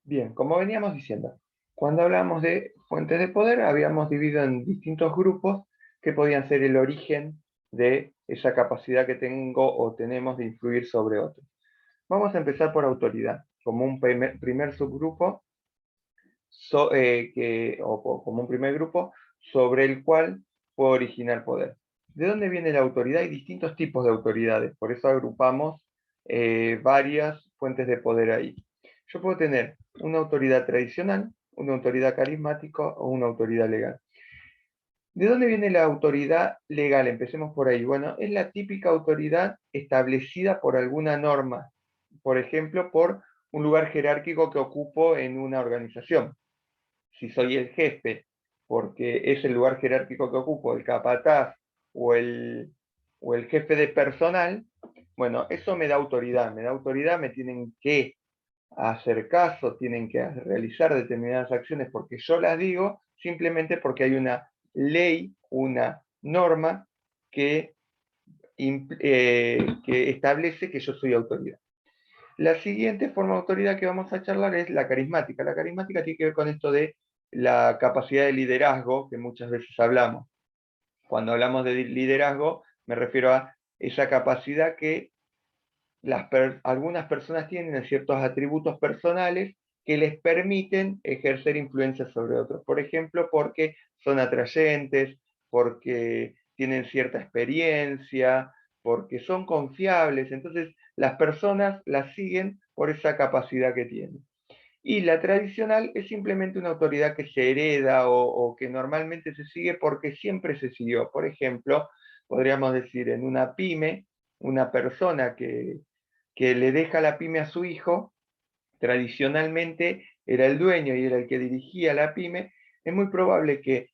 Bien, como veníamos diciendo, cuando hablamos de fuentes de poder, habíamos dividido en distintos grupos que podían ser el origen de esa capacidad que tengo o tenemos de influir sobre otros. Vamos a empezar por autoridad, como un primer subgrupo, como un primer grupo sobre el cual puedo originar poder. ¿De dónde viene la autoridad? Hay distintos tipos de autoridades, por eso agrupamos varias fuentes de poder ahí. Yo puedo tener una autoridad tradicional, una autoridad carismática o una autoridad legal. ¿De dónde viene la autoridad legal? Empecemos por ahí. Bueno, es la típica autoridad establecida por alguna norma, por ejemplo, por un lugar jerárquico que ocupo en una organización. Si soy el jefe, porque es el lugar jerárquico que ocupo, el capataz o el, o el jefe de personal, bueno, eso me da autoridad, me tienen que hacer caso, tienen que realizar determinadas acciones porque yo las digo, simplemente porque hay una ley, una norma que, que establece que yo soy autoridad. La siguiente forma de autoridad que vamos a charlar es la carismática. La carismática tiene que ver con esto de la capacidad de liderazgo que muchas veces hablamos. Cuando hablamos de liderazgo, me refiero a esa capacidad que algunas personas tienen ciertos atributos personales que les permiten ejercer influencia sobre otros. Por ejemplo, porque son atrayentes, porque tienen cierta experiencia, porque son confiables. Entonces, las personas las siguen por esa capacidad que tienen. Y la tradicional es simplemente una autoridad que se hereda o que normalmente se sigue porque siempre se siguió. Por ejemplo, podríamos decir en una pyme, una persona que le deja la pyme a su hijo, tradicionalmente era el dueño y era el que dirigía la pyme, es muy probable que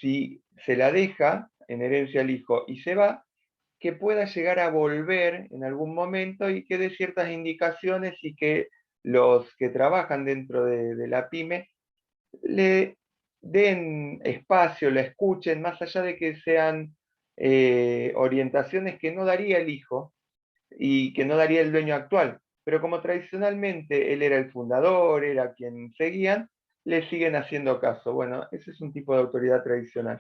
si se la deja en herencia al hijo y se va, que pueda llegar a volver en algún momento y que dé ciertas indicaciones y que los que trabajan dentro de la pyme le den espacio, la escuchen, más allá de que sean orientaciones que no daría el hijo, y que no daría el dueño actual. Pero como tradicionalmente él era el fundador, era quien seguían, le siguen haciendo caso. Bueno, ese es un tipo de autoridad tradicional.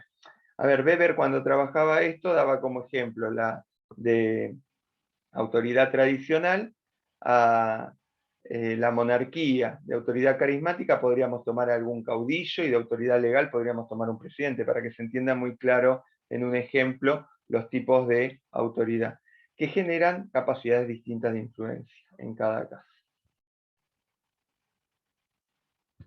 A ver, Weber cuando trabajaba esto daba como ejemplo la de autoridad tradicional a la monarquía. De autoridad carismática podríamos tomar algún caudillo y de autoridad legal podríamos tomar un presidente, para que se entienda muy claro en un ejemplo los tipos de autoridad, que generan capacidades distintas de influencia en cada caso.